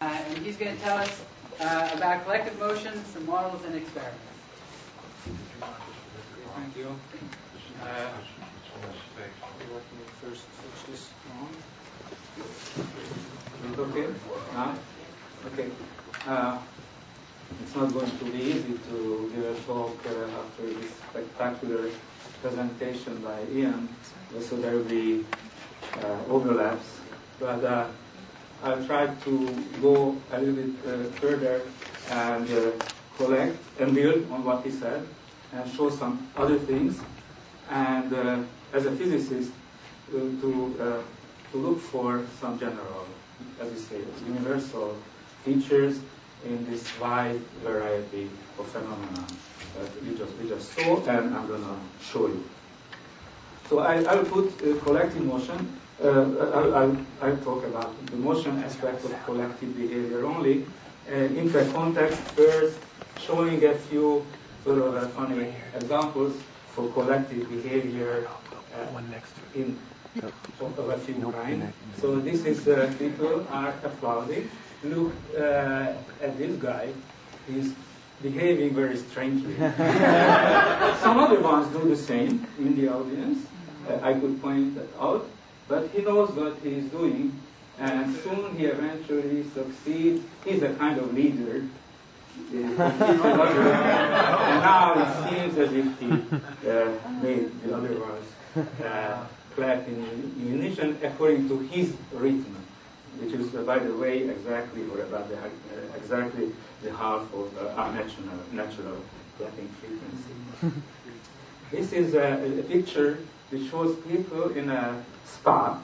And he's going to tell us about collective motion, some models, and experiments. Thank you. Let me first switch this on. Okay? Okay. It's not going to be easy to give a talk after this spectacular presentation by Ian, so there will be overlaps. But I'll try to go a little bit further and collect and build on what he said and show some other things. And as a physicist, to look for some general, as you say, universal features in this wide variety of phenomena that we just saw, and I'm going to show you. So I'll put collective motion. I'll talk about the motion aspect of collective behavior only in the context first, showing a few sort of funny examples for collective behavior in of a few kinds. So this is people are applauding. Look at this guy. He's behaving very strangely. Some other ones do the same in the audience. I could point that out. But he knows what he is doing, and soon he eventually succeeds. He's a kind of leader. And now it seems as if he made the other ones clap in unison according to his rhythm, which is, by the way, exactly or about exactly the half of our natural clapping frequency. This is a picture which shows people in a spa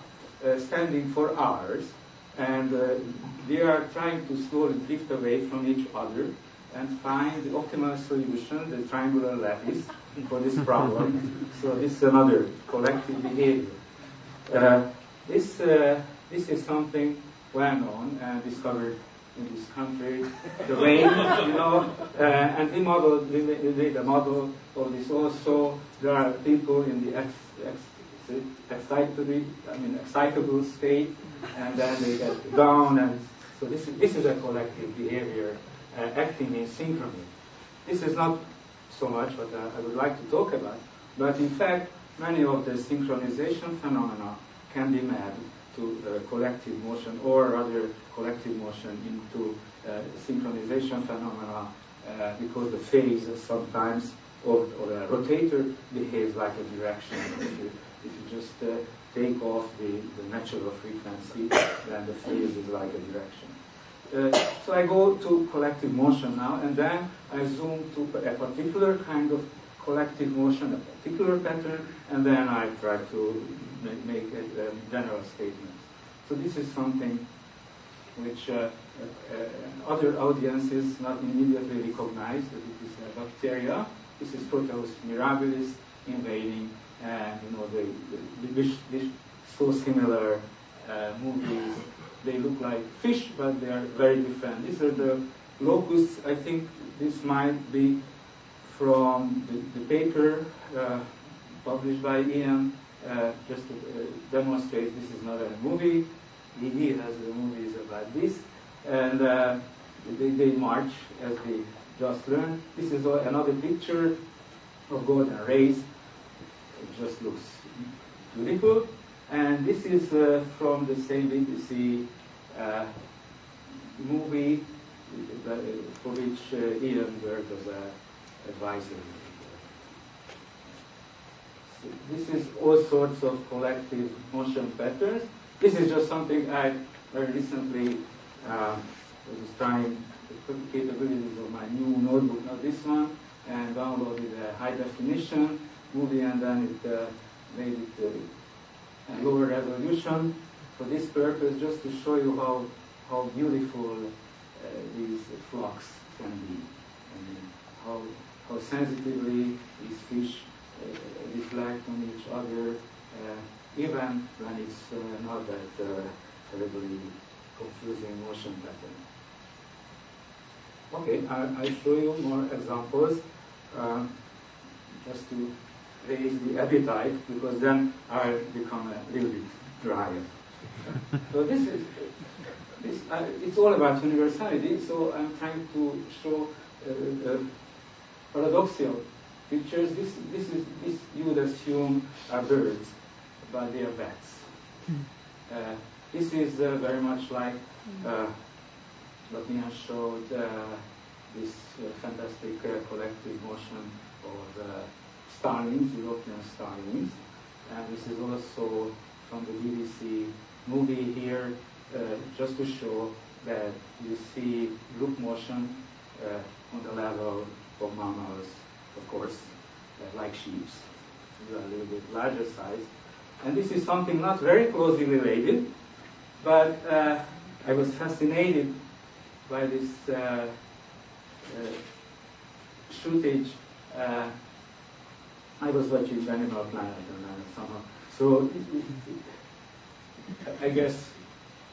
standing for hours, and they are trying to slowly drift away from each other and find the optimal solution, the triangular lattice, for this problem. So this is another collective behavior. This is something well known and discovered in this country, the rain, and we made a model of this also. There are people in the excitable state, and then they get down, and so this is a collective behavior acting in synchrony. This is not so much what I would like to talk about, but in fact, many of the synchronization phenomena can be mapped to collective motion, or rather collective motion into synchronization phenomena, because the phase sometimes of a rotator behaves like a direction. If you just take off the natural frequency, then the phase is like a direction. So I go to collective motion now, and then I zoom to a particular kind of collective motion, a particular pattern, and then I try to make a general statement. So this is something which other audiences not immediately recognize, that it is a bacteria. This is Proteus mirabilis invading, which so similar movies. They look like fish, but they are very different. These are the locusts. I think this might be from the paper published by Ian, just to demonstrate this is not a movie. He has the movies about this, and they march as we just learned. This is another picture of golden rays. It just looks beautiful, and this is from the same BBC movie for which Ian worked as an advisor. So this is all sorts of collective motion patterns. This is just something I very recently was trying the capabilities of my new notebook, not this one, and downloaded a high definition movie, and then it made it a lower resolution for this purpose, just to show you how beautiful these flocks can be. I mean, how sensitively these fish reflect on each other, even when it's not that terribly confusing motion pattern. Okay, I'll show you more examples, just to raise the appetite, because then I'll become a little bit drier. So it's all about universality. So I'm trying to show paradoxical pictures. This you would assume are birds, but they are bats. This is very much like what Nia showed, this fantastic collective motion of starlings, European starlings. And this is also from the BBC movie here, just to show that you see group motion on the level of mammals, of course, like sheep. These are a little bit larger size. And this is something not very closely related, but I was fascinated by this shootage. I was watching Animal Planet and somehow. So I guess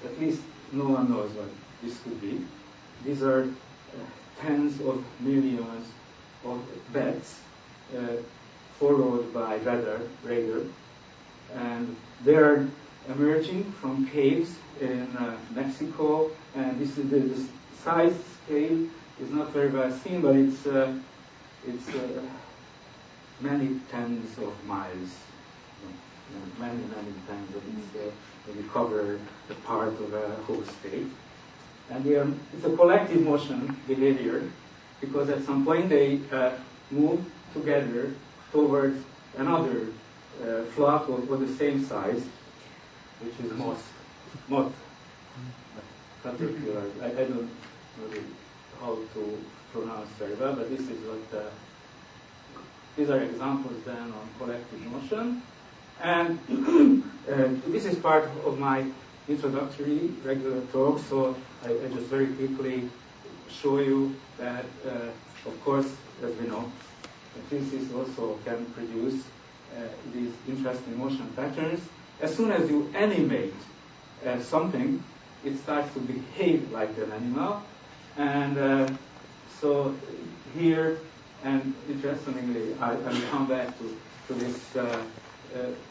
at least no one knows what this could be. These are tens of millions of bats followed by radar, and they are emerging from caves in Mexico. And this is the size scale is not very well seen, but it's many tens of miles, many tens of it. They cover a part of a whole state. And it's a collective motion behavior, because at some point they move together towards another flock of the same size, which is moth caterpillar. I don't know how to pronounce very well, but this is what these are examples then on collective motion. And this is part of my introductory regular talk, so I just very quickly show you that, of course, as we know, physicists also can produce these interesting motion patterns. As soon as you animate something, it starts to behave like an animal. And so here, and interestingly, I will come back to this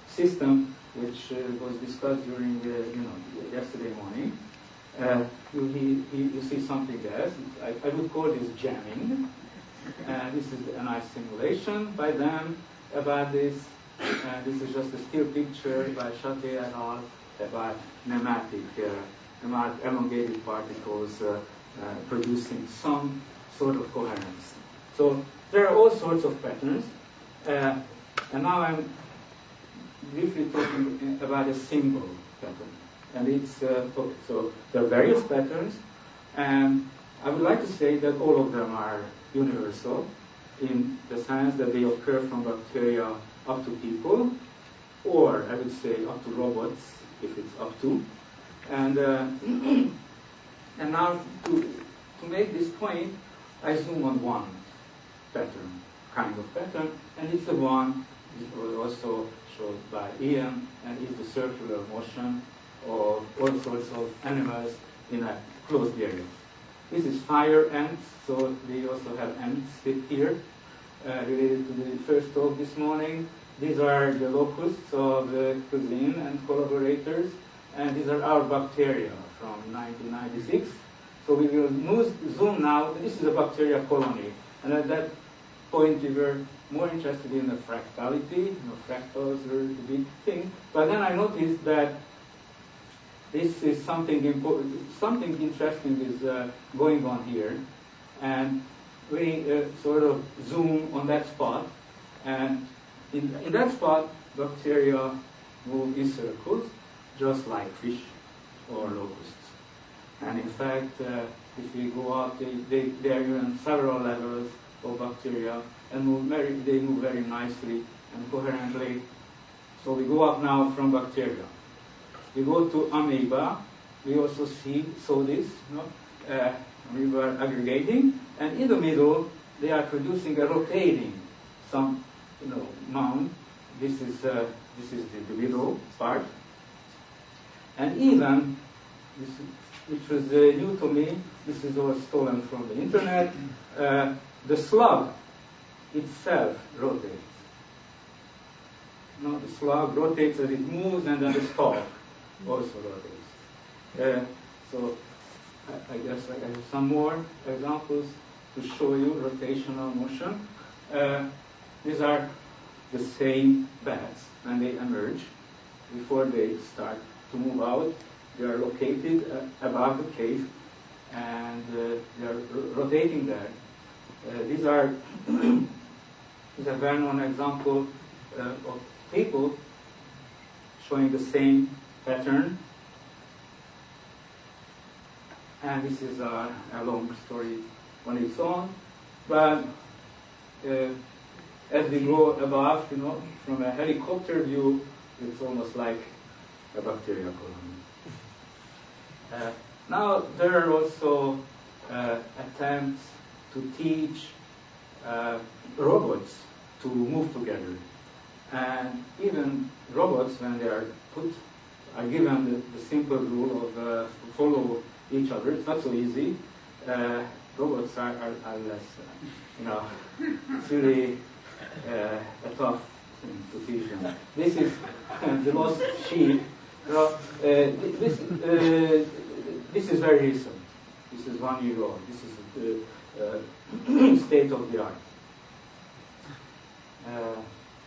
system which was discussed during yesterday morning. You see something else. I would call this jamming. This is a nice simulation by them about this. This is just a still picture by Chate et al. About pneumatic, elongated particles producing some sort of coherence. So there are all sorts of patterns. And now I'm briefly talking about a single pattern. And it's, so there are various patterns, and I would like to say that all of them are universal in the sense that they occur from bacteria up to people, or I would say up to robots, if it's up to. And and now to make this point, I zoom on one pattern, kind of pattern, and it's the one that was also showed by Ian, and it's the circular motion of all sorts of animals in a closed area. This is fire ants, so we also have ants here, related to the first talk this morning. These are the locusts of the cuisine and collaborators, and these are our bacteria from 1996. So we will zoom now. This is a bacteria colony, and at that point we were more interested in the fractality. Fractals were the big thing. But then I noticed that this is something important, something interesting is going on here, and we sort of zoom on that spot, and in that spot, bacteria move in circles, just like fish or locusts. And in fact, if we go up, they are in several levels of bacteria, and they move very nicely and coherently. So we go up now from bacteria. We go to amoeba. We also saw this. Amoeba are aggregating, and in the middle they are producing a rotating mound. This is the middle part, and even this, which was new to me. This is all stolen from the internet. The slug itself rotates. The slug rotates as it moves, and then the stalk also rotates. So I guess I have some more examples to show you rotational motion. These are the same beds when they emerge. Before they start to move out, they are located above the cave, and they are rotating there. These are a well-known example of people showing the same pattern. And this is a long story on its own. But as we go above, from a helicopter view, it's almost like a bacteria colony. Now, there are also attempts to teach robots to move together. And even robots, when they are given the simple rule of follow each other. It's not so easy. Robots are less, it's really a tough thing to teach them. This is the lost sheep. This is very recent. This is 1 year old. This is the state of the art.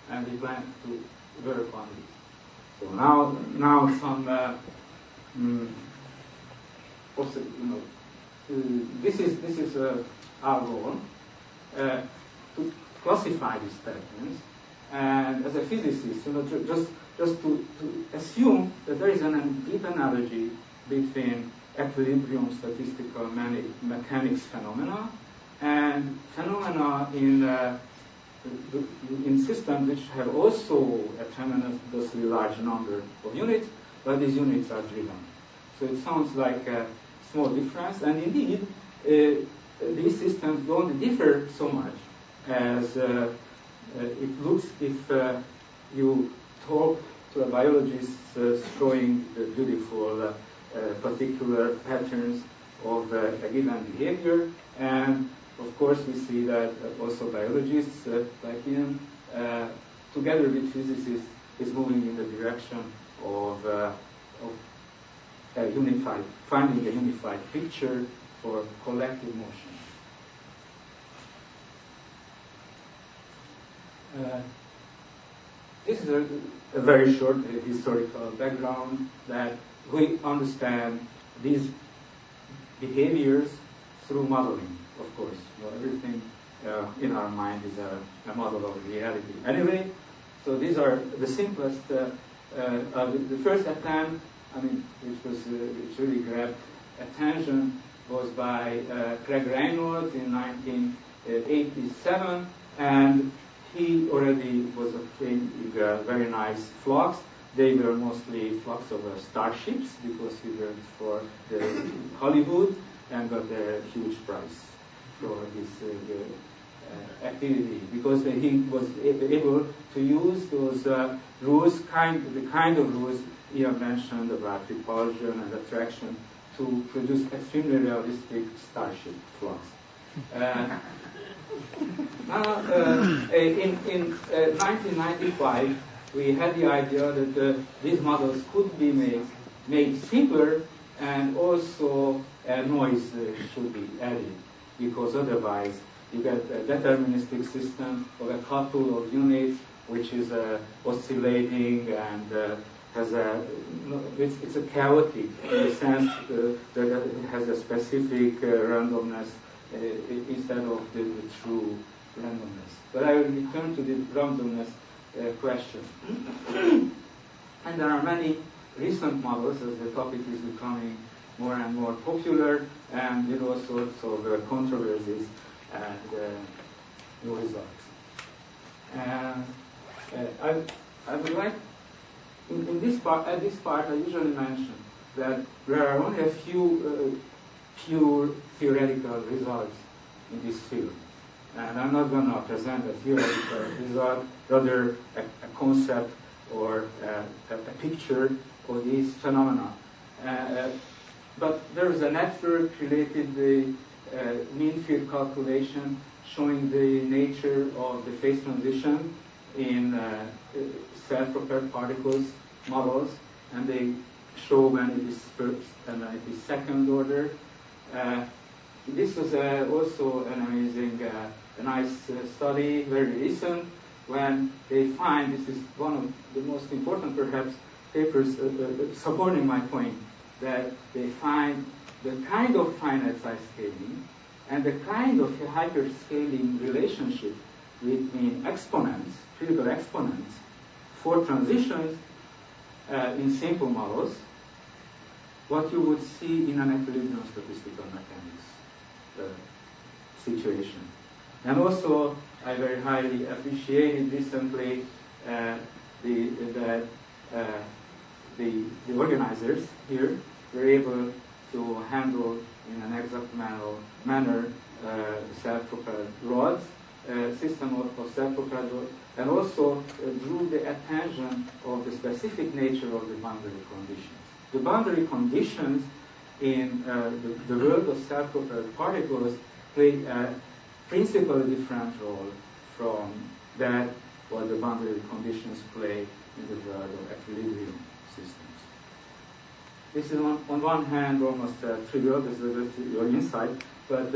And we plan to work on this. So now some also, this is our goal to classify these patterns, and as a physicist, just to assume that there is a deep analogy between equilibrium statistical mechanics phenomena and phenomena in systems which have also a tremendously large number of units, but these units are driven. So it sounds like a small difference, and indeed, these systems don't differ so much as it looks if you talk to a biologist showing the beautiful particular patterns of a given behavior. And of course, we see that also biologists like him, together with physicists, is moving in the direction of finding a unified picture for collective motion. This is a very short historical background that we understand these behaviors through modeling, of course. Everything in our mind is a model of reality. Anyway, so these are the simplest, the first attempt, which really grabbed attention, was by Craig Reynolds in 1987, and he already was obtaining very nice flocks. They were mostly flocks of starships, because he worked for the Hollywood and got a huge prize for his activity, because he was able to use those rules, the kind of rules Ian mentioned about repulsion and attraction, to produce extremely realistic starship flocks. Now, in 1995, we had the idea that these models could be made simpler, and also noise should be added, because otherwise you get a deterministic system of a couple of units which is oscillating and it's a chaotic in the sense that it has a specific randomness instead of the true randomness. But I will return to the randomness question. And there are many recent models as the topic is becoming more and more popular, and with all sorts of controversies and new results. And I would like, at this part, I usually mention that there are only a few pure theoretical results in this field. And I'm not going to present a theoretical result, rather a concept or a picture of these phenomena. But there is a network related to mean field calculation showing the nature of the phase transition in self-propelled particles models, and they show when it is first and when it is second order. This was also an amazing, a nice study, very recent, when they find, this is one of the most important perhaps papers supporting my point, that they find the kind of finite size scaling and the kind of hyperscaling relationship between exponents, critical exponents, for transitions in simple models, what you would see in an equilibrium statistical mechanics situation. And also, I very highly appreciated recently the organizers here were able to handle in an exact manner self-propelled rods, system of self-propelled rods, and also drew the attention of the specific nature of the boundary conditions. The boundary conditions in the world of self-propelled particles play a principally different role from that what the boundary conditions play in the world of equilibrium systems. This is on one hand almost trivial, this is your insight, but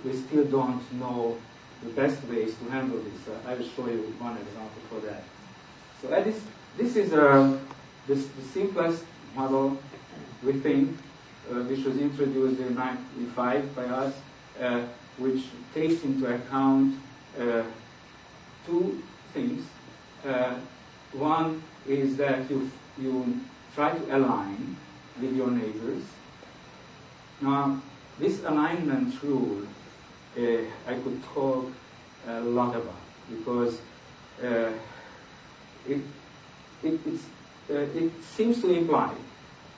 we still don't know the best ways to handle this. I will show you one example for that. So this is the simplest model we think, which was introduced in 1995 by us, which takes into account two things. One is that you try to align with your neighbors. Now, this alignment rule I could talk a lot about, because it seems to imply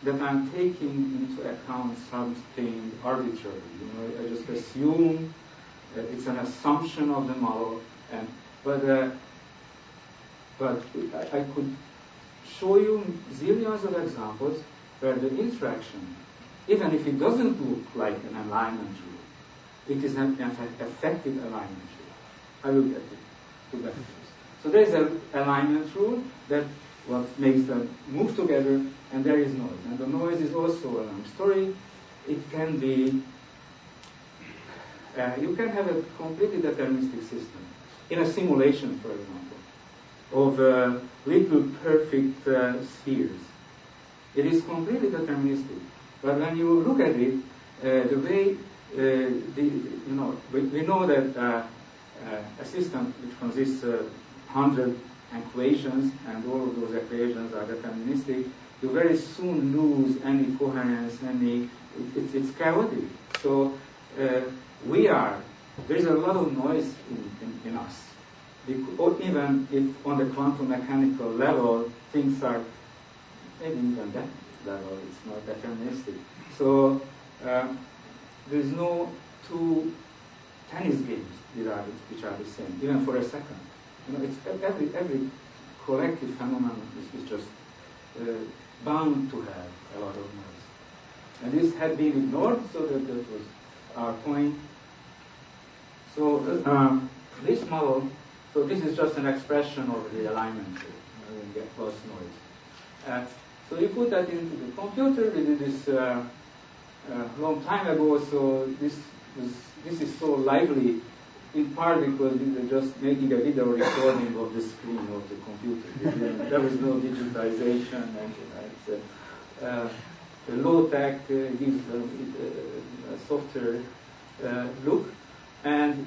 that I'm taking into account something arbitrary. I just assume it's an assumption of the model, but I could show you zillions of examples where the interaction, even if it doesn't look like an alignment rule, it is an effective alignment rule. I will get to that. So there is an alignment rule that what makes them move together, and there is noise. And the noise is also a long story. It can be, you can have a completely deterministic system. In a simulation, for example, of little perfect spheres. It is completely deterministic. But when you look at it, the way, we know that a system which consists of 100 equations, and all of those equations are deterministic, you very soon lose any coherence, it's chaotic. So there is a lot of noise in us. Or even if on the quantum mechanical level, things are, maybe even that level, it's not deterministic. So there's no two tennis games which are the same, even for a second. It's every collective phenomenon is just bound to have a lot of noise. And this had been ignored, so that was our point. So this model, so this is just an expression of the alignment. You get loss noise. So you put that into the computer. We did this long time ago. So this is so lively, in part because we were just making a video recording of the screen of the computer. There was no digitization, and the low tech gives a softer look. And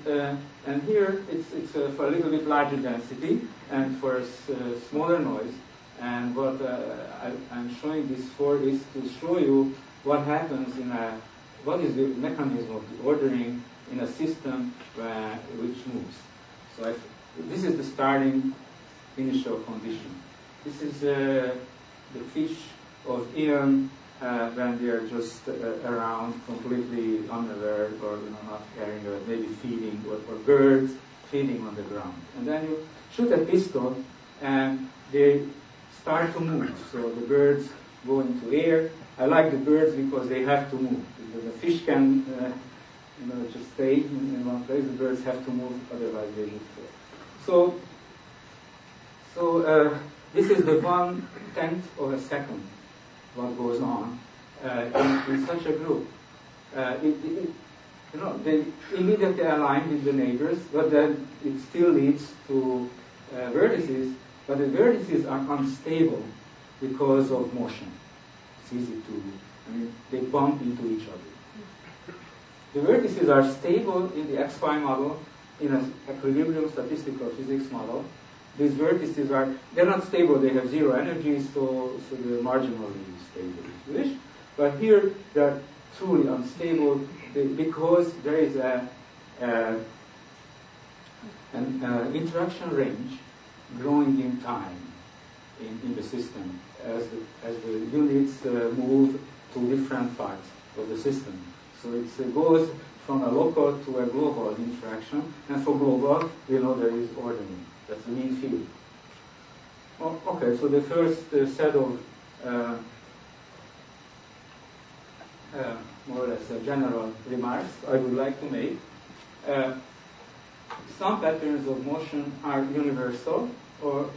here it's for a little bit larger density and for a smaller noise. And what I'm showing this for is to show you what happens what is the mechanism of the ordering in a system which moves. So this is the starting initial condition. This is the fish of Ian when they are just around, completely unaware or not caring about, maybe feeding, or birds feeding on the ground. And then you shoot a pistol and they start to move. So the birds go into air. I like the birds because they have to move. The fish can just stay in one place. The birds have to move, otherwise they would fall. So this is the 1/10 of a second what goes on in such a group. They immediately align with the neighbors, but then it still leads to vertices, but the vertices are unstable because of motion. It's easy to, they bump into each other. The vertices are stable in the XY model, in an equilibrium statistical physics model. These vertices they're not stable, they have zero energy, so they're marginally stable, if you wish. But here, they're truly unstable because there is an interaction range growing in time in the system as the units move to different parts of the system. So it goes from a local to a global interaction, and for global, we know there is ordering. That's the mean field. Okay, so the first set of more or less general remarks I would like to make. Some patterns of motion are universal, or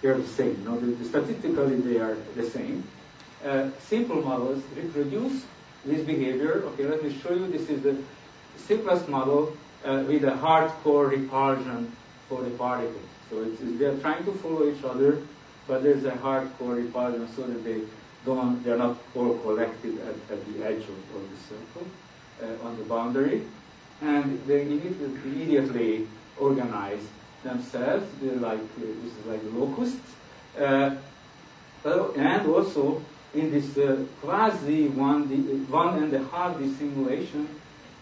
they're the same. Statistically, they are the same. Simple models reproduce this behavior. Okay, let me show you. This is the simplest model with a hardcore repulsion for the particles. So they're trying to follow each other, but there's a hardcore repulsion so that they're not all collected at the edge of the circle, on the boundary. And they immediately organize themselves. They're this is like locusts. And also, in this quasi 1.5D simulation,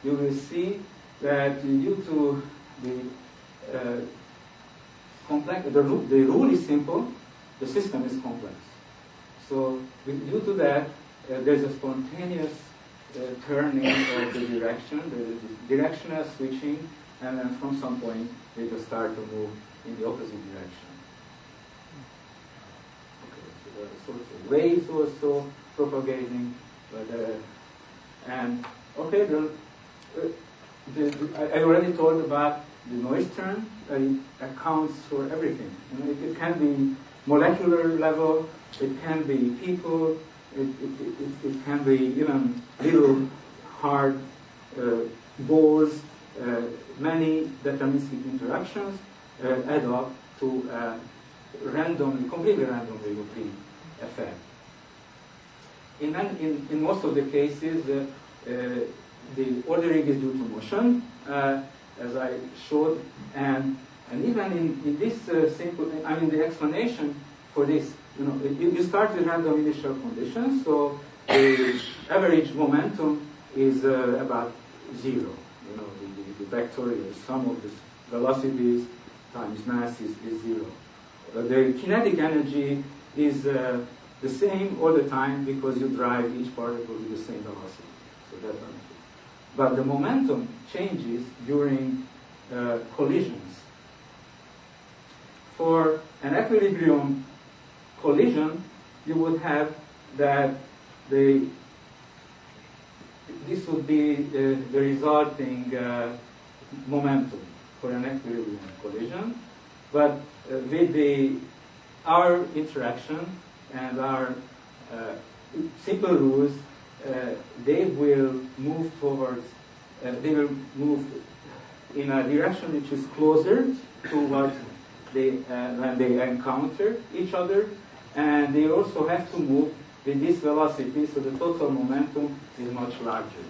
you will see that due to the rule is simple, the system is complex. So due to that, there's a spontaneous turning of the direction, the directional switching, and then from some point they just start to move in the opposite direction. Okay, so there are sorts of waves also propagating, and okay, I already told about the noise term. It accounts for everything. It can be molecular level, it can be people, it can be even little hard balls. Many deterministic interactions add up to a completely randomly occurring effect. In most of the cases, the ordering is due to motion, as I showed, and even in this simple, the explanation for this, you start with random initial conditions, so the average momentum is about zero. The vectorial sum of the velocities times mass is zero. The kinetic energy is the same all the time because you drive each particle with the same velocity. So that's one thing. But the momentum changes during collisions. For an equilibrium collision, you would have that this would be the resulting momentum for an equilibrium collision. But with our interaction and our simple rules, they will move towards, they will move in a direction which is closer to what when they encounter each other, and they also have to move with this velocity, so the total momentum is much larger.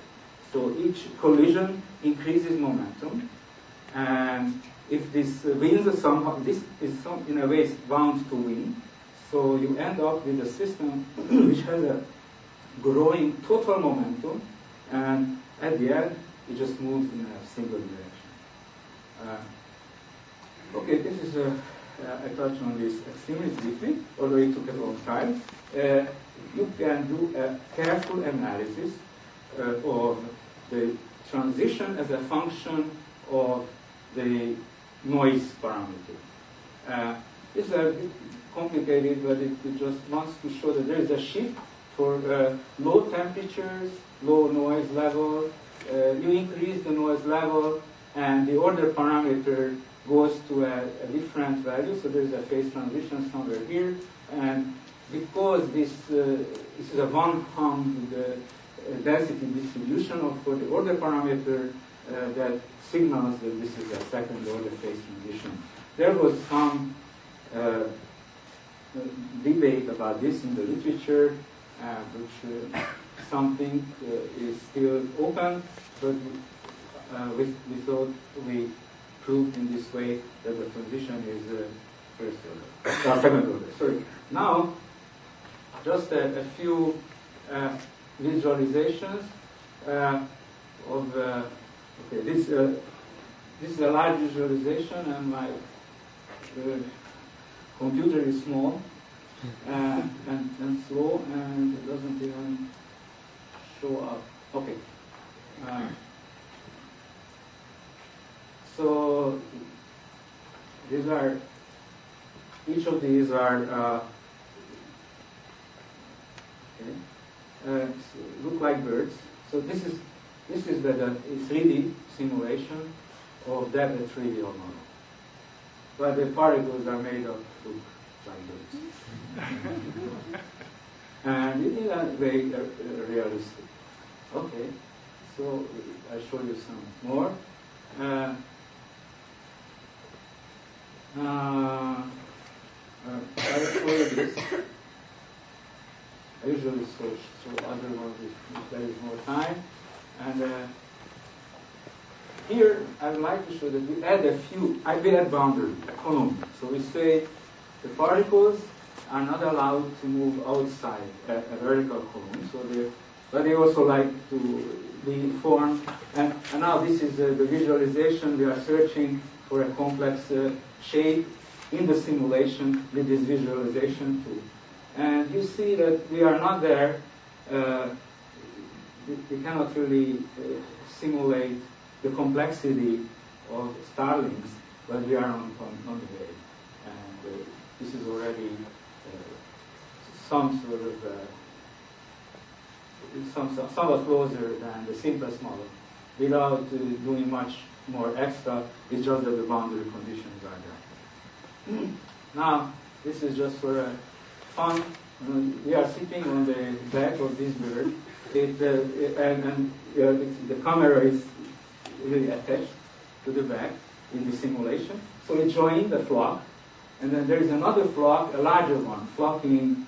So each collision increases momentum, and if this wins somehow, this is in a way bound to win. So you end up with a system which has a growing total momentum, and at the end, it just moves in a single direction. Okay, this is I touched on this extremely briefly, although it took a long time. You can do a careful analysis of the transition as a function of the noise parameter. It's a bit complicated, but it just wants to show that there is a shift for low temperatures, low noise level. You increase the noise level, and the order parameter goes to a different value. So there's a phase transition somewhere here, And because this is a one-hung density distribution for the order parameter that signals that this is a second order phase transition. There was some debate about this in the literature, which something is still open, but we thought we proved in this way that the transition is first order, second order. Sorry. Now, just a few visualizations of. Okay, this is a large visualization, and my computer is small and slow, and it doesn't even show up. Okay. So these are, each of these are look like birds. So this is the 3D simulation of that trivial model. But the particles are made of look like birds. And it is very realistic. Okay, so I'll show you some more. I'll show you this. I usually show other ones if there is more time. And here I would like to show that we add we add boundary, a column. So we say the particles are not allowed to move outside a vertical column. But they also like to be formed. And now this is the visualization. We are searching for a complex shape in the simulation with this visualization tool. And you see that we are not there. We cannot really simulate the complexity of starlings, but we are on the way. And this is already some sort of somewhat closer than the simplest model, without doing much more extra. It's just that the boundary conditions are there. Now, this is just for fun. We are sitting on the back of this bird. The camera is really attached to the back in the simulation. So we join the flock, and then there is another flock, a larger one, flocking,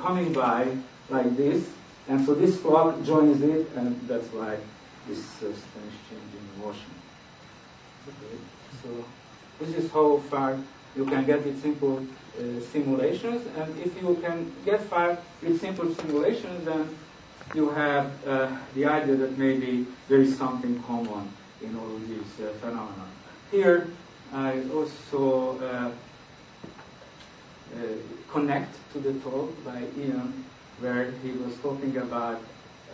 coming by like this, and so this flock joins it, and that's why this strange change in motion. Okay. So this is how far you can get with simple simulations, and if you can get far with simple simulations, then you have the idea that maybe there is something common in all of these phenomena. Here, I also connect to the talk by Ian, where he was talking about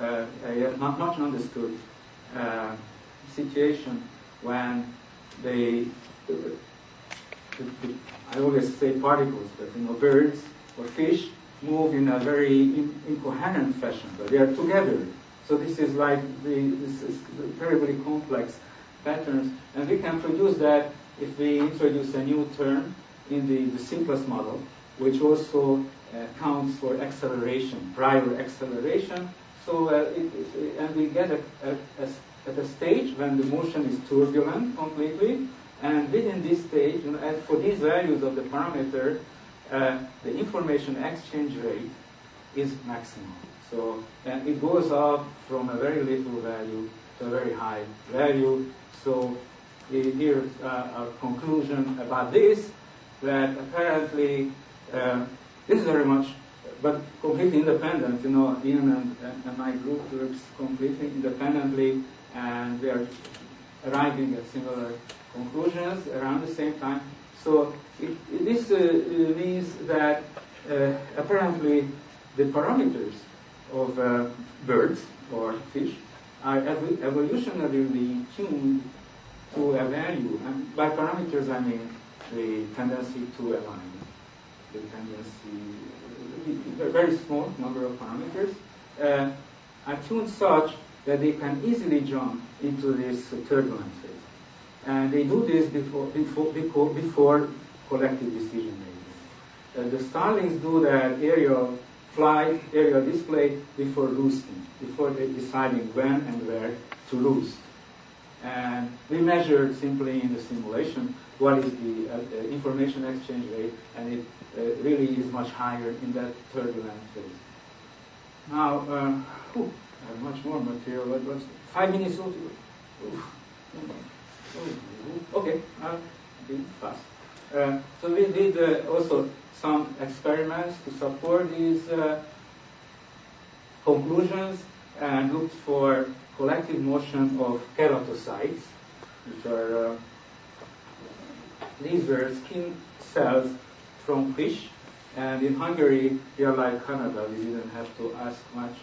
a not much understood situation when I always say particles, but birds or fish move in a very incoherent fashion, but they are together. So this is like this is terribly complex patterns, and we can produce that if we introduce a new term in the simplest model, which also counts for acceleration, prior acceleration. So and we get at a stage when the motion is turbulent completely, and within this stage, and for these values of the parameter, the information exchange rate is maximum. So, and it goes up from a very little value to a very high value. So here's our conclusion about this, that apparently this is very much, but completely independent. Ian and my group works completely independently, and we are arriving at similar conclusions around the same time. So this means that apparently the parameters of birds or fish are evolutionarily tuned to a value. And by parameters, I mean the tendency to align, the tendency, a very small number of parameters, are tuned such that they can easily jump into this turbulent phase. And they do this before collective decision making. the starlings do that aerial flight, aerial display before roosting, before deciding when and where to roost. And we measured simply in the simulation what is the information exchange rate, and it really is much higher in that turbulent phase. Now, I have much more material, but 5 minutes or two. Okay, I'll be fast. So we did also some experiments to support these conclusions and looked for collective motion of keratocytes, which are these were skin cells from fish. And in Hungary, we are like Canada. We didn't have to ask much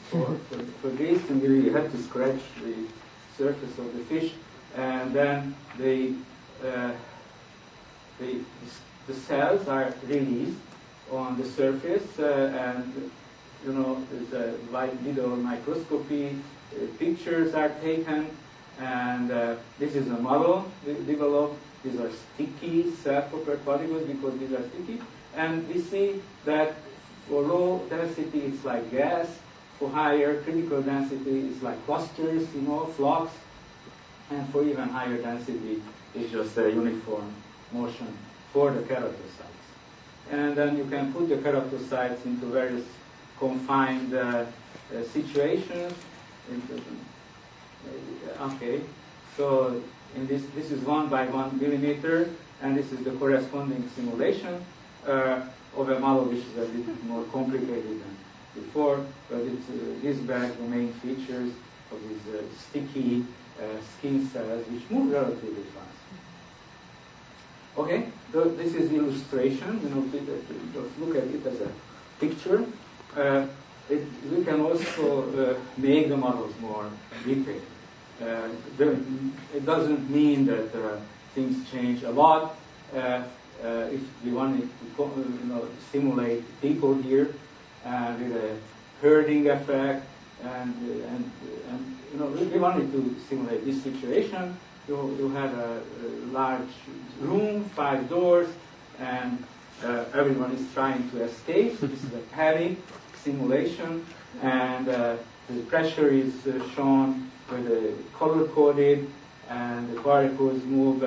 for this, and we had to scratch the surface of the fish, and then the cells are released on the surface, and there's a light video microscopy. Pictures are taken, and this is a model we developed. These are sticky self-propelled particles because these are sticky, and we see that for low density it's like gas. For higher critical density it's like clusters, flocks, and for even higher density it's just a uniform motion for the keratocytes. And then you can put the keratocytes into various confined situations. Okay, so in this is 1 by 1 millimeter, and this is the corresponding simulation of a model which is a bit more complicated than before, but it gives back the main features of these sticky skin cells which move relatively fast. Okay, so this is illustration. Just look at it as a picture. We can also make the models more detailed. It doesn't mean that things change a lot. If we wanted to simulate people here with a herding effect, and we wanted to simulate this situation. You had a large room, 5 doors, and everyone is trying to escape. This is a panic simulation, and the pressure is shown with a color-coded, and the particles move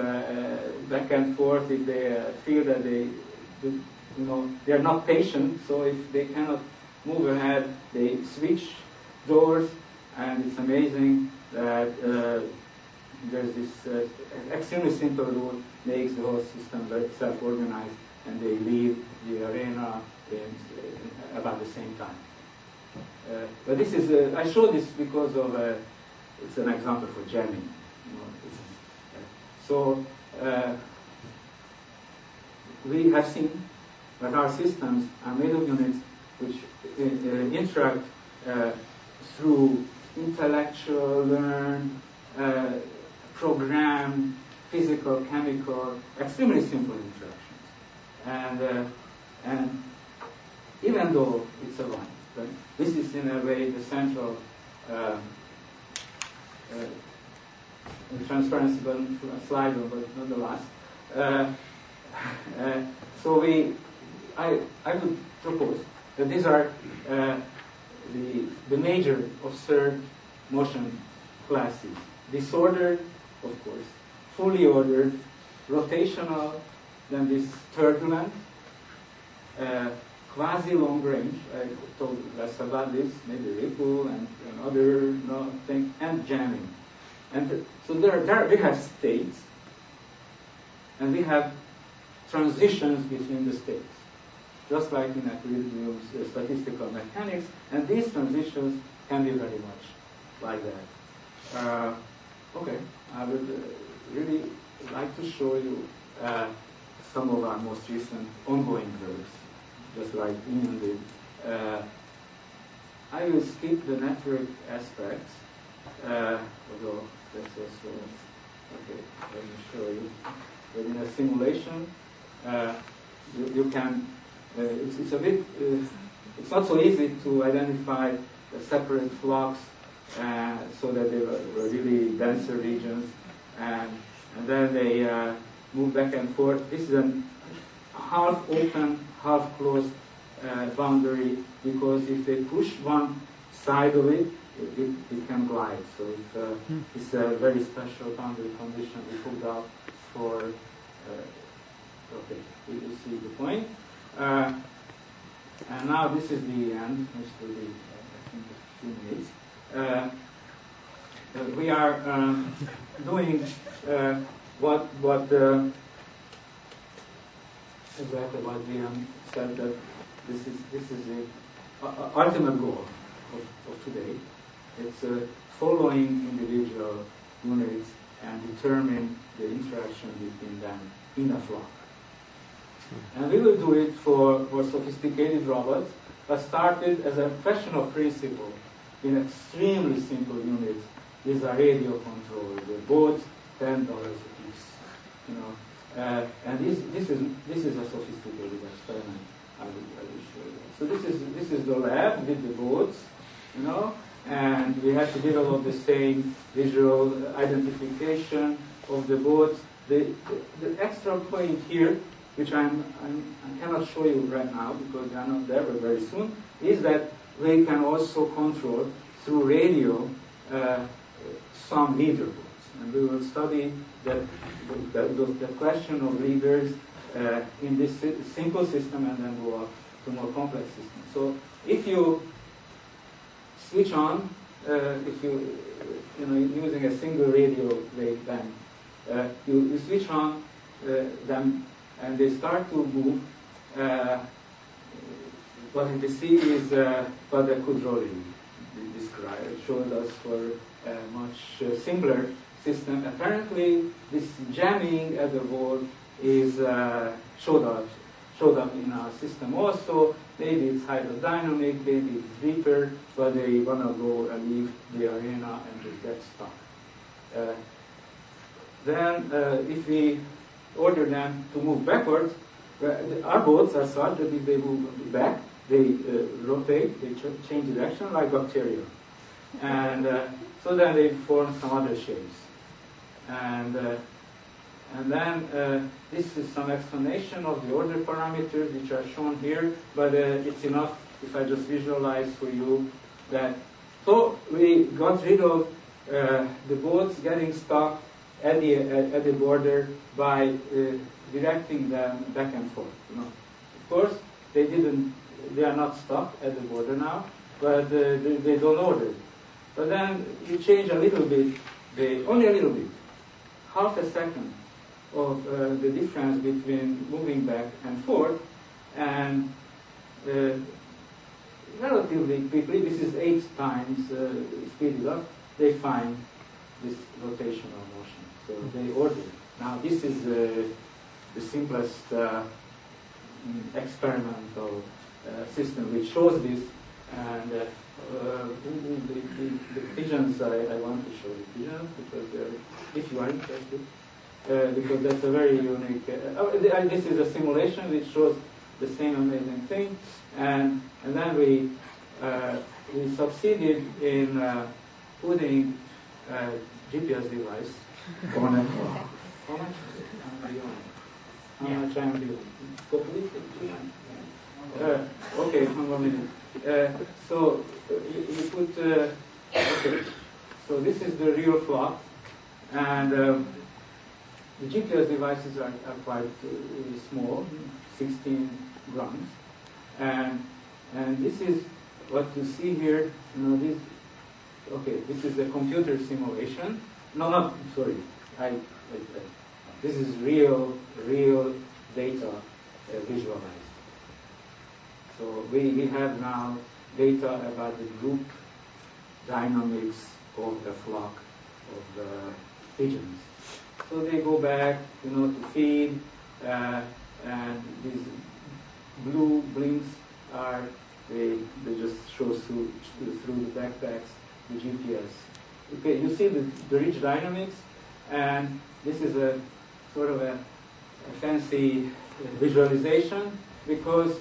back and forth if they feel that they are not patient. So if they cannot move ahead, they switch doors, and it's amazing that there's this extremely simple rule makes the whole system very self-organized, and they leave the arena in about the same time. But this is I show this because of it's an example for jamming. So we have seen that our systems are made of units which interact through intellectual, learned, programmed, physical, chemical, extremely simple interactions. And even though it's a line, right? This is in a way the central transparency slide, but not the last. So I would propose that these are the major observed motion classes. Disordered, of course, fully ordered, rotational, then this turbulent, quasi-long range. I told less about this, maybe ripple and other things, and jamming. And so there we have states, and we have transitions between the states, just like in equilibrium statistical mechanics, and these transitions can be very much like that. Okay, I would really like to show you some of our most recent ongoing curves, just like Ian did. I will skip the network aspects, although that's also, okay, let me show you. But in a simulation, you can, it's a bit, it's not so easy to identify the separate flocks so that they were really denser regions, and then they move back and forth. This is a half open, half closed boundary, because if they push one side of it, it can glide. So it's a very special boundary condition we put out for, okay, you see the point. And now this is the end, which will be, I think, a few minutes. We are doing what exactly what Liam said, that this is the ultimate goal of today. It's following individual units and determine the interaction between them in a flock. And we will do it for sophisticated robots, but started as a question of principle in extremely simple units. These are radio controlled, both $10 a piece, you know. And this is a sophisticated experiment. I will show you. So this is the lab with the boats, you know, and we have to develop the same visual identification of the boats. The extra point here, which I cannot show you right now because they are not there, but very soon, is that we can also control through radio some leaderboards, and we will study the question of leaders in this simple system, and then go up to more complex systems. So if you switch on, if you using a single radio wave band, you switch on them, and they start to move. What you see is what the Kudroli described, showed us for a much simpler system. Apparently, this jamming at the wall is showed up in our system also. Maybe it's hydrodynamic, maybe it's deeper, but they want to go and leave the arena and just get stuck. Then, if we order them to move backwards, our boats are such that if they move back, they rotate, they change direction like bacteria. And so then they form some other shapes. And then this is some explanation of the order parameters which are shown here, but it's enough if I just visualize for you that. So we got rid of the boats getting stuck at the border by directing them back and forth. You know, of course they are not stuck at the border now, but they don't order. But then you change a little bit, only a little bit, half a second of the difference between moving back and forth, and relatively quickly, this is 8 times speeded up, they find this rotational motion. So they order. Now this is the simplest experimental system which shows this, and the pigeons, I want to show you pigeons because if you are interested, because that's a very unique. This is a simulation which shows the same amazing thing, and then we succeeded in putting a GPS device on it. How much? How much I'm doing? Okay, 1 minute. So you put. Okay. So this is the real flock, and the GPS devices are quite small, 16 grams, and this is what you see here. You know, this. Okay, this is a computer simulation. No, sorry. This is real data visualized. So we have now data about the group dynamics of the flock of pigeons. So they go back, to feed, and these blue blinks are they just show through the backpacks the GPS. Okay, you see the rich dynamics, and this is a sort of a fancy visualization because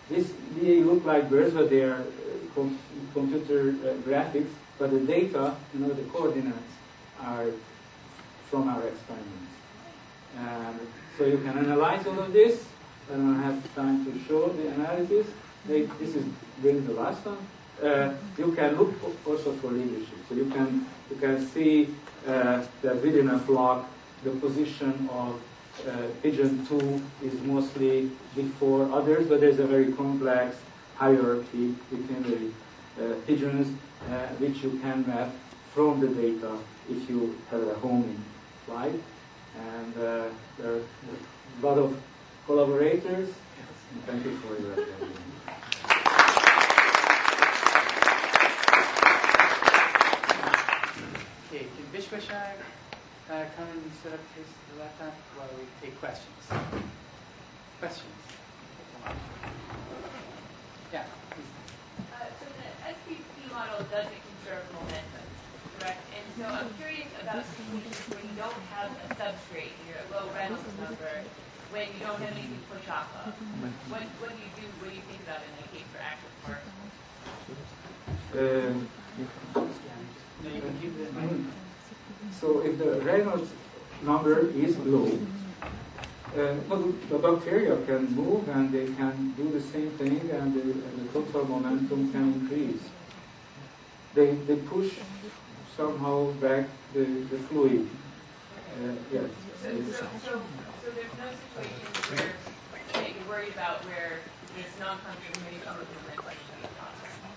they look like birds, but they are computer graphics. But the data, the coordinates are from our experiments. And so you can analyze all of this, I don't have time to show the analysis. This is really the last one. You can look also for leadership. So you can see that within a flock, the position of pigeon 2 is mostly before others, but there's a very complex hierarchy between the pigeons, which you can map from the data if you have a homing flight. And there are a lot of collaborators. And thank you for your attention. Okay, can Vishwashar come and set up his laptop while we take questions? Questions? Yeah, please. So the SPP model doesn't conserve momentum, correct? And so I'm curious about situations where you don't have a substrate, you're a low Reynolds number, when you don't have anything to push off of. What do you do? What do you think about in that case for active particles? No, you can keep it in mind. So if the Reynolds number is low, the bacteria can move and they can do the same thing, and the total momentum can increase. They push somehow back the fluid. Yes. So there's no situation where that you're worried about where this non-concentration of momentum should be possible?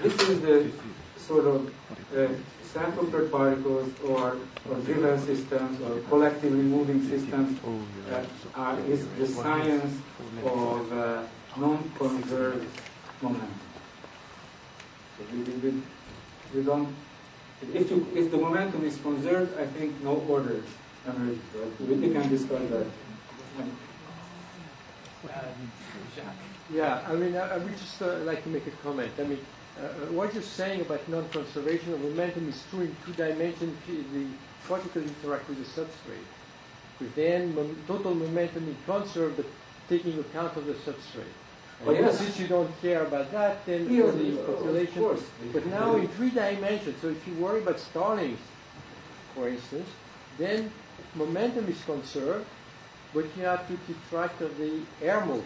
This is the sort of sample per particles or driven systems or collectively moving systems is the science of non-conserved momentum. So we don't. If the momentum is conserved, I think no order emerges. Right? We can discuss that. Yeah, I mean, I would just like to make a comment. I mean, what you're saying about non-conservation of momentum is true in 2 dimensions. The particles interact with the substrate. But then total momentum is conserved, but taking account of the substrate. Oh, yes. Since you don't care about that, then Yes, for the population. of course. But now in 3 dimensions, so if you worry about starlings, for instance, then momentum is conserved, but you have to keep track of the air motion.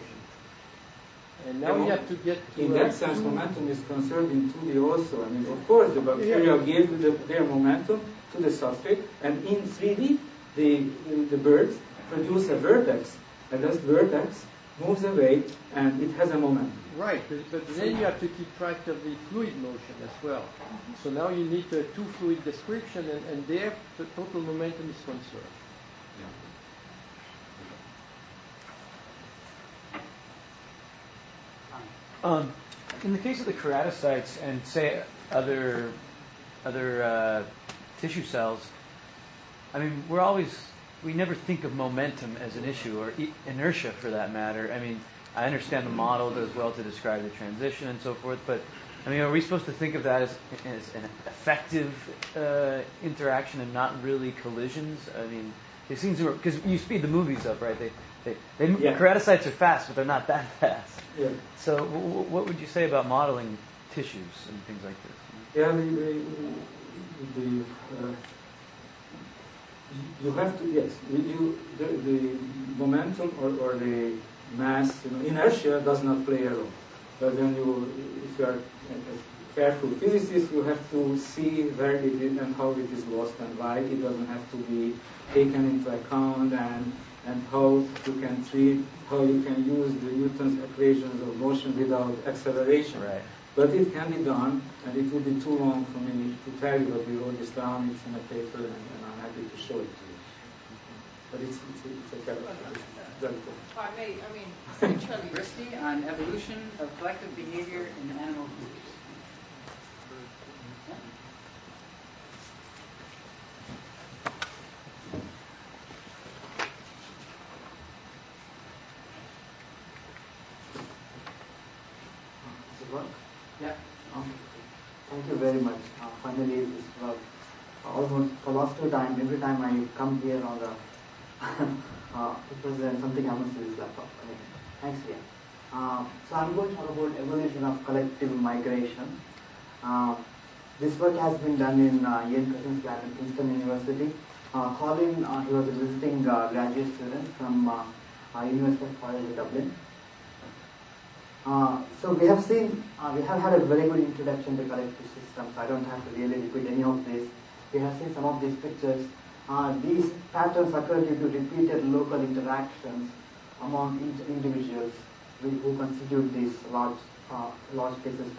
And now you have to get to... In that sense, momentum is conserved in 2D also. I mean, of course, the bacteria give their momentum to the substrate, and in 3D, the birds produce a vertex, and this vertex moves away, and it has a momentum. Right, but then you have to keep track of the fluid motion as well. So now you need a 2-fluid description, and there the total momentum is conserved. In the case of the keratocytes and say other tissue cells, I mean, we never think of momentum as an issue, or inertia for that matter. I mean, I understand the model does well to describe the transition and so forth, but I mean, are we supposed to think of that as an effective interaction and not really collisions? I mean, it seems to, because you speed the movies up, right? Keratocytes are fast, but they're not that fast. Yeah. So, what would you say about modeling tissues and things like this? Yeah, you have to, yes, the momentum or the mass, inertia does not play a role. But then if you are a careful physicist, you have to see where it is and how it is lost and why it doesn't have to be taken into account, and how you can treat, how you can use the Newton's equations of motion without acceleration. Right. But it can be done, and it would be too long for me to tell you, but we wrote this down, it's in a paper, and I'm happy to show it to you. But it's a very cool. If I may, I mean, essentially, Christie on evolution of collective behavior in animal groups. Yeah. Thank you very much. Finally, this was almost for last 2 times. Every time I come here on the to present, something happens to this laptop. Okay. Thanks again. So I'm going to talk about evolution of collective migration. This work has been done in Ian Cushin's lab at Princeton University, Colin, he was a visiting graduate student from University of College Dublin. So we have seen, we have had a very good introduction to collective systems. I don't have to really repeat any of this. We have seen some of these pictures. These patterns occur due to repeated local interactions among individuals who constitute these large scale systems.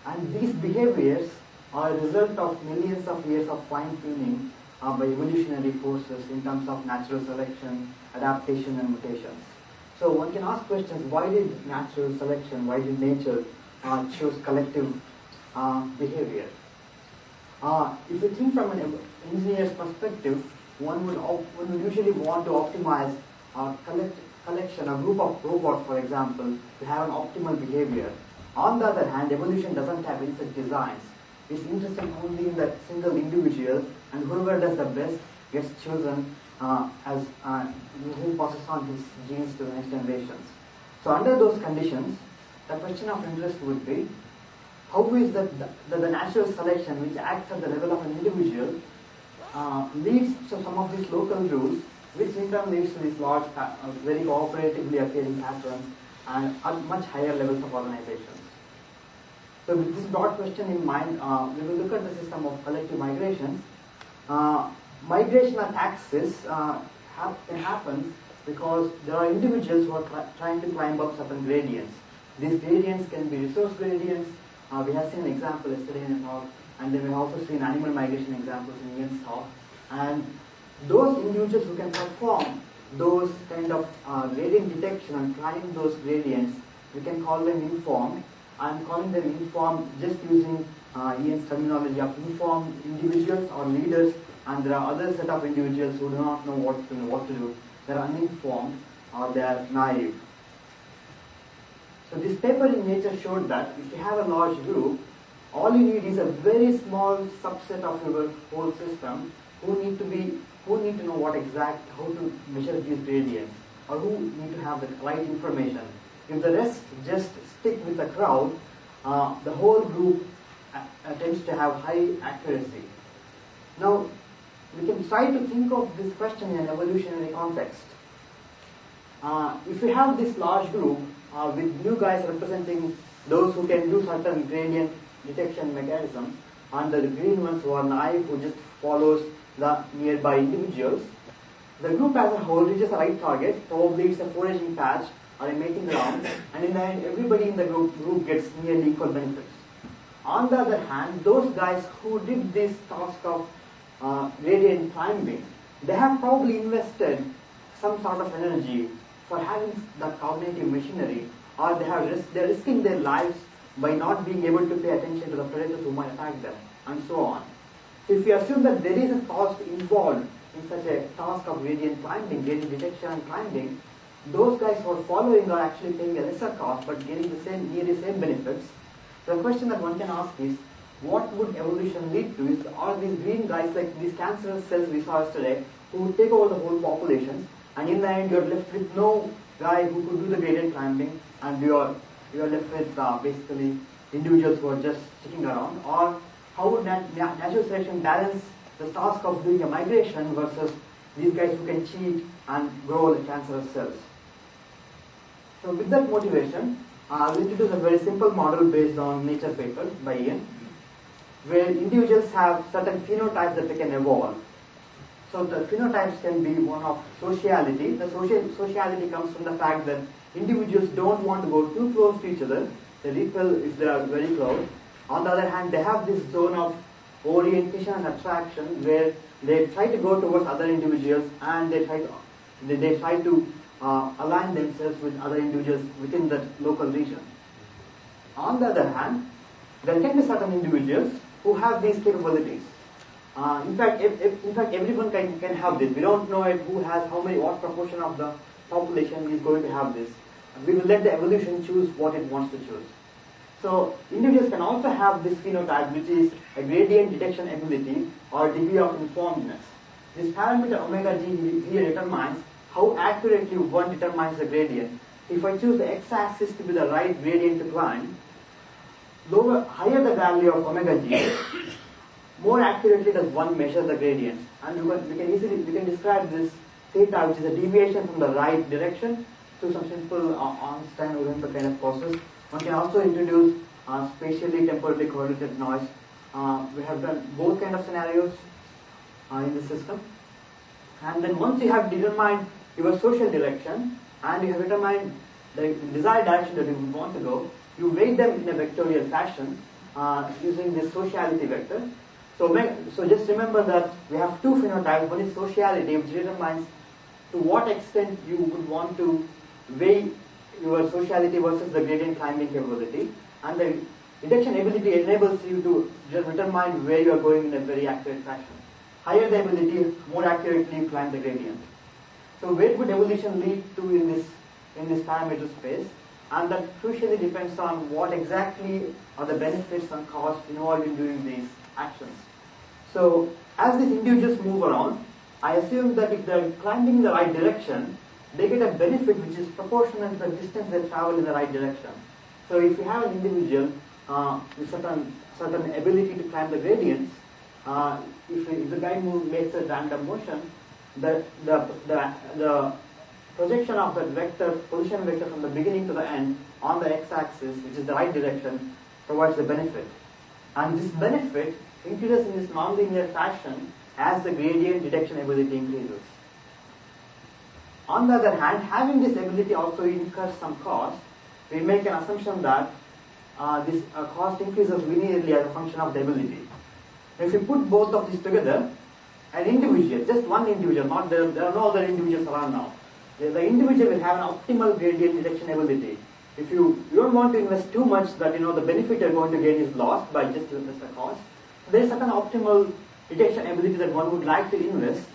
And these behaviors are a result of millions of years of fine-tuning by evolutionary forces in terms of natural selection, adaptation, and mutations. So one can ask questions, why did natural selection, why did nature choose collective behavior? If you think from an engineer's perspective, one would usually want to optimize a collection, a group of robots, for example, to have an optimal behavior. On the other hand, evolution doesn't have any such designs. It's interested only in that single individual, and whoever does the best gets chosen as who passes on his genes to the next generations. So under those conditions, the question of interest would be, how is that the natural selection which acts at the level of an individual leads to some of these local rules, which in turn leads to these large, very cooperatively appearing patterns and at much higher levels of organizations. So with this broad question in mind, we will look at the system of collective migration. Migration at axis can happen because there are individuals who are trying to climb up certain gradients. These gradients can be resource gradients. We have seen an example yesterday in the talk, and then we have also seen animal migration examples in Ian's talk. And those individuals who can perform those kind of gradient detection and climb those gradients, we can call them informed. I'm calling them informed just using Ian's terminology of informed individuals or leaders, and there are other set of individuals who do not know what to do. They're uninformed or they're naive. So this paper in Nature showed that if you have a large group, all you need is a very small subset of your whole system who need to know how to measure these gradients, or who need to have the right information. If the rest just stick with the crowd, the whole group tends to have high accuracy. Now, we can try to think of this question in an evolutionary context. If we have this large group with blue guys representing those who can do certain gradient detection mechanisms, and the green ones who are naive, who just follows the nearby individuals, the group as a whole reaches the right target. Probably it's a foraging patch or a mating ground, and in the end, everybody in the group gets nearly equal benefits. On the other hand, those guys who did this task of gradient climbing, they have probably invested some sort of energy for having that cognitive machinery, or they're risking their lives by not being able to pay attention to the predators who might attack them, and so on. So if we assume that there is a cost involved in such a task of gradient climbing, gradient detection and climbing, those guys who are following are actually paying a lesser cost but getting nearly the same benefits. So the question that one can ask is, what would evolution lead to? Are these green guys like these cancerous cells we saw yesterday who take over the whole population, and in the end you're left with no guy who could do the gradient climbing, and you're left with basically individuals who are just sticking around? Or how would natural selection balance the task of doing a migration versus these guys who can cheat and grow the cancerous cells? So with that motivation, I'll introduce a very simple model based on Nature paper by Ian, where individuals have certain phenotypes that they can evolve. So the phenotypes can be one of sociality. The sociality comes from the fact that individuals don't want to go too close to each other. They repel if they are very close. On the other hand, they have this zone of orientation and attraction where they try to go towards other individuals, and they try to align themselves with other individuals within that local region. On the other hand, there can be certain individuals who have these capabilities. In fact, everyone can have this. We don't know what proportion of the population is going to have this. We will let the evolution choose what it wants to choose. So individuals can also have this phenotype, which is a gradient detection ability or degree of informedness. This parameter omega g here determines how accurately one determines the gradient. If I choose the x-axis to be the right gradient to climb, higher the value of omega g, more accurately does one measure the gradient. And we can describe this theta, which is a deviation from the right direction, through some simple Einstein-Oriented kind of process. One can also introduce spatially temporally correlated noise. We have done both kind of scenarios in the system. And then once you have determined your social direction and you have determined the desired direction that you want to go, you weight them in a vectorial fashion using this sociality vector. So just remember that we have two phenotypes. One is sociality, which determines to what extent you would want to weigh your sociality versus the gradient climbing capability. And the detection ability enables you to just determine where you are going in a very accurate fashion. Higher the ability, more accurately you climb the gradient. So where would evolution lead to in this parameter space? And that crucially depends on what exactly are the benefits and costs involved in doing these actions. So as these individuals move around, I assume that if they're climbing in the right direction, they get a benefit which is proportional to the distance they travel in the right direction. So if you have an individual with certain ability to climb the gradients, if the guy makes a random motion, the projection of that vector, position vector from the beginning to the end on the x-axis, which is the right direction, provides the benefit. And this benefit increases in this nonlinear fashion as the gradient detection ability increases. On the other hand, having this ability also incurs some cost. We make an assumption that this cost increases linearly as a function of the ability. If you put both of these together, an individual, just one individual, not there are no other individuals around now. The individual will have an optimal gradient detection ability. If you don't want to invest too much that the benefit you're going to gain is lost by just the cost, there is certain optimal detection ability that one would like to invest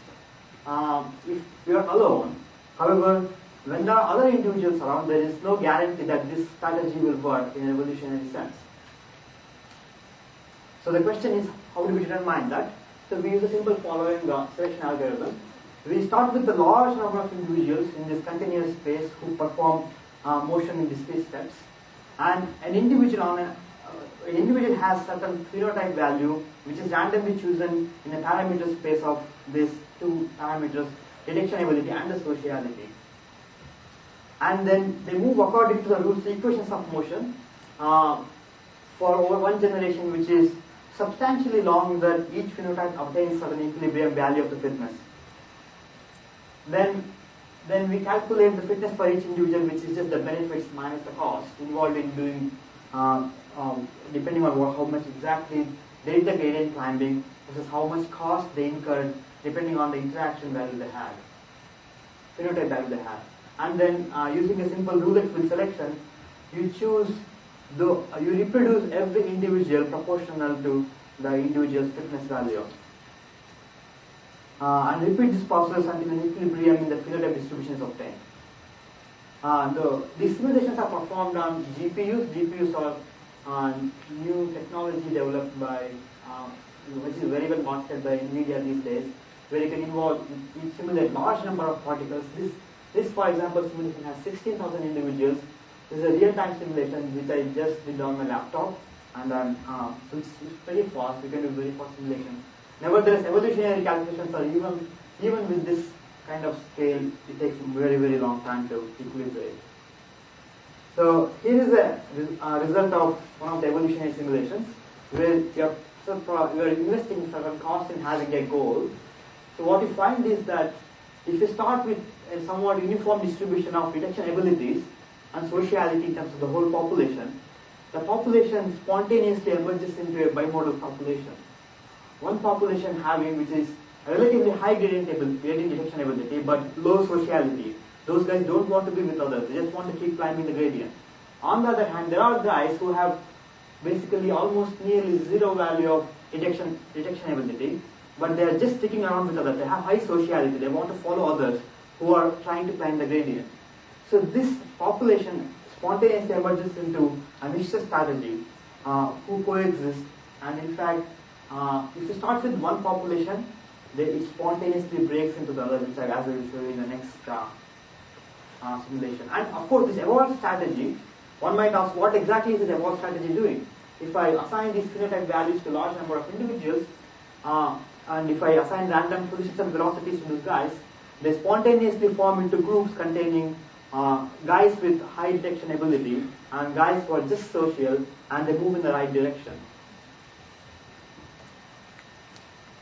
if you are alone. However, when there are other individuals around, there is no guarantee that this strategy will work in an evolutionary sense. So the question is, how do we determine that? So we use a simple following selection algorithm. We start with the large number of individuals in this continuous space who perform motion in discrete steps, and an individual has certain phenotype value which is randomly chosen in a parameter space of these two parameters, detection ability and the sociality. And then they move according to the rules, equations of motion for over one generation, which is substantially long, that each phenotype obtains certain equilibrium value of the fitness. Then we calculate the fitness for each individual, which is just the benefits minus the cost involved in doing, depending on how much exactly they did the gradient climbing versus how much cost they incurred, depending on the interaction value they had, phenotype value they had. And then using a simple roulette-wheel selection, you reproduce every individual proportional to the individual's fitness value. And repeat this process until an equilibrium in the phenotype distribution is obtained. These simulations are performed on GPUs. GPUs are new technology developed by, which is very well marketed by NVIDIA these days, where you can simulate large number of particles. This, for example, simulation has 16,000 individuals. This is a real-time simulation which I just did on my laptop, and so it's pretty fast. We can do very fast simulation. Nevertheless, evolutionary calculations are even with this kind of scale, it takes a very, very long time to equilibrate. So here is a result of one of the evolutionary simulations, where you are investing certain cost in having a goal. So what you find is that if you start with a somewhat uniform distribution of detection abilities and sociality in terms of the whole population, the population spontaneously emerges into a bimodal population. One population having which is a relatively high gradient detection ability but low sociality. Those guys don't want to be with others, they just want to keep climbing the gradient. On the other hand, there are guys who have basically almost nearly zero value of detection ability, but they are just sticking around with others. They have high sociality, they want to follow others who are trying to climb the gradient. So this population spontaneously emerges into a mixture strategy who coexist, and in fact, if you start with one population, it spontaneously breaks into the other, which as I will show you in the next simulation. And of course, this evolved strategy, one might ask, what exactly is this evolved strategy doing? If I assign these phenotype values to a large number of individuals, and if I assign random positions and velocities to these guys, they spontaneously form into groups containing guys with high detection ability and guys who are just social, and they move in the right direction.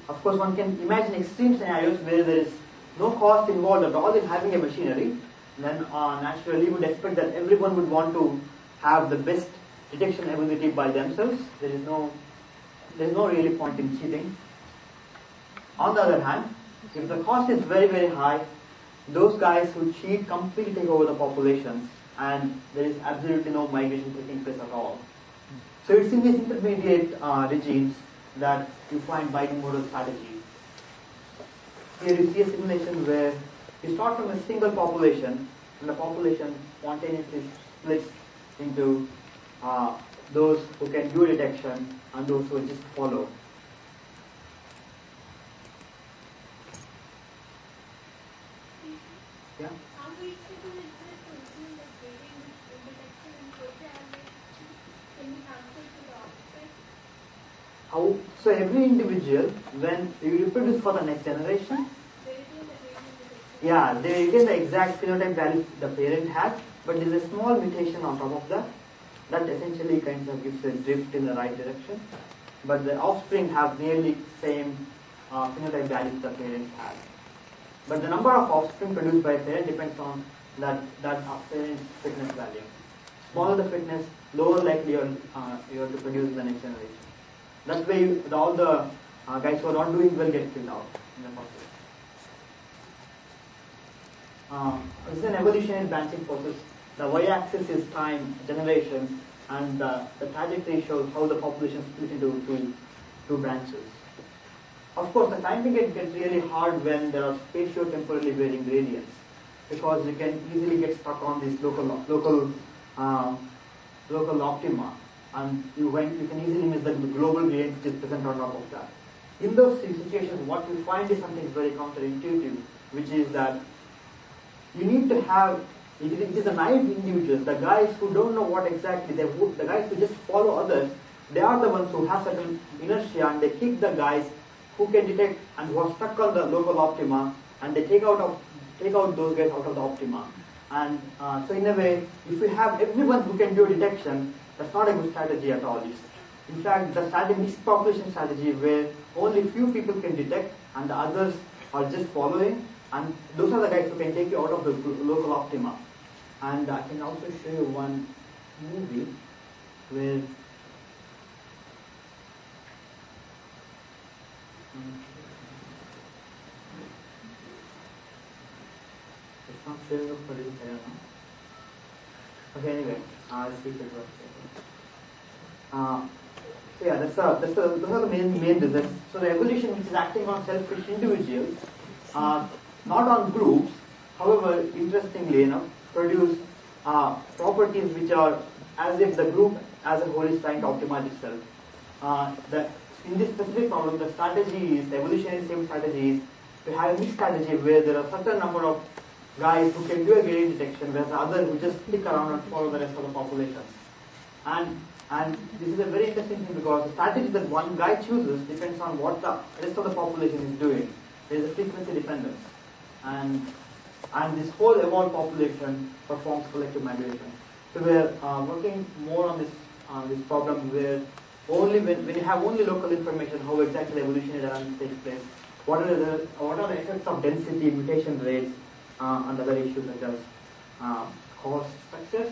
Of course, one can imagine extreme scenarios where there is no cost involved at all in having a machinery. Then naturally we would expect that everyone would want to have the best detection ability by themselves. There is no really point in cheating. On the other hand, if the cost is very, very high, those guys who cheat completely take over the populations, and there is absolutely no migration taking place at all. So it's in these intermediate regimes that you find bimodal strategies. Here you see a simulation where you start from a single population, and the population spontaneously splits into those who can do detection and those who just follow. Yeah? So every individual, when you reproduce for the next generation, yeah, they retain the exact phenotype value the parent had, but there is a small mutation on top of that. That essentially kind of gives a drift in the right direction. But the offspring have nearly same phenotype values the parents had. But the number of offspring produced by a parent depends on that parent's fitness value. Smaller the fitness, lower likely you are to produce the next generation. That way, all the guys who are not doing well get killed out in the process. This is an evolutionary branching process. The y-axis is time, generations, and the trajectory shows how the population split into two branches. Of course, the timing gets really hard when there are spatio-temporally varying gradients, because you can easily get stuck on these local optima, and you can easily miss the global gradient which is present on top of that. In those situations, what you find is something very counterintuitive, which is that you need to have, it is the naive individuals, the guys who don't know what exactly they would, the guys who just follow others, they are the ones who have certain inertia, and they kick the guys who can detect and who are stuck on the local optima, and they take out those guys out of the optima. And so in a way, if we have everyone who can do detection, that's not a good strategy at all. In fact, the mixed population strategy where only few people can detect and the others are just following, and those are the guys who can take you out of the local optima. And I can also show you one movie where it's not showing up for this, I don't know. Okay, anyway, I'll see if it works. So yeah, those are the main results. So the evolution which is acting on selfish individuals, not on groups, however, interestingly enough, produce properties which are as if the group as a whole is trying to optimize itself. In this specific problem, the evolutionary same strategy is to have a mixed strategy where there are a certain number of guys who can do a gradient detection, whereas others who just stick around and follow the rest of the populations. And this is a very interesting thing, because the strategy that one guy chooses depends on what the rest of the population is doing. There is a frequency dependence. And this whole evolved population performs collective migration. So we are working more on this problem where only when you have only local information, how exactly evolutionary dynamics takes place, what are the effects of density, mutation rates, and other issues such as cost structures,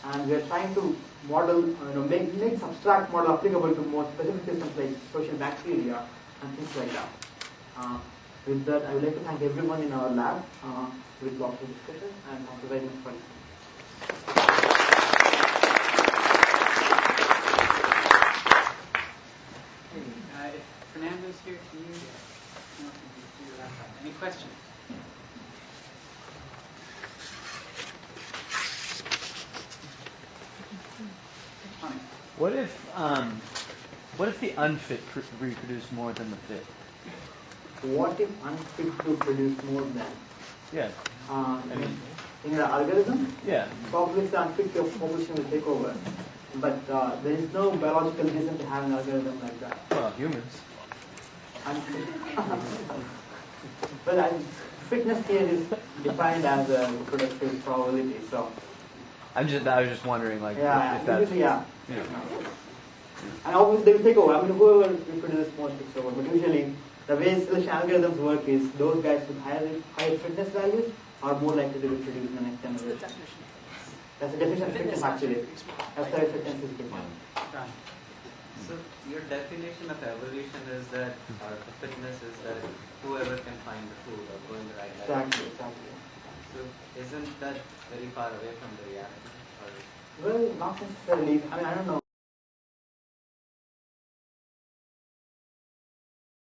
and we are trying to model, make abstract model applicable to more specific systems like social bacteria and things like that. With that, I would like to thank everyone in our lab with lots of discussion, and thank you very much for listening. If Fernando's here, can you do your laptop? Any questions? What if the unfit reproduce more than the fit? What if unfit to produce more than? Yeah. In the algorithm, yeah, probably the unfit population will take over. But there is no biological reason to have an algorithm like that. Well, humans. Well, fitness here is defined as a reproductive probability. So I was just wondering, like, if that's usually, yeah. you know. And obviously they will take over. I mean, whoever reproduces most takes over. But usually, the way selection algorithms work is those guys with higher fitness values are more likely to reproduce in the next generation. That's the definition of fitness, actually. That's the way fitness is defined. Right. So your definition of evolution is that, or fitness is that whoever can find the food or go in the right direction. Exactly. So isn't that very far away from the reality? Or Well, not necessarily. I mean, I don't know.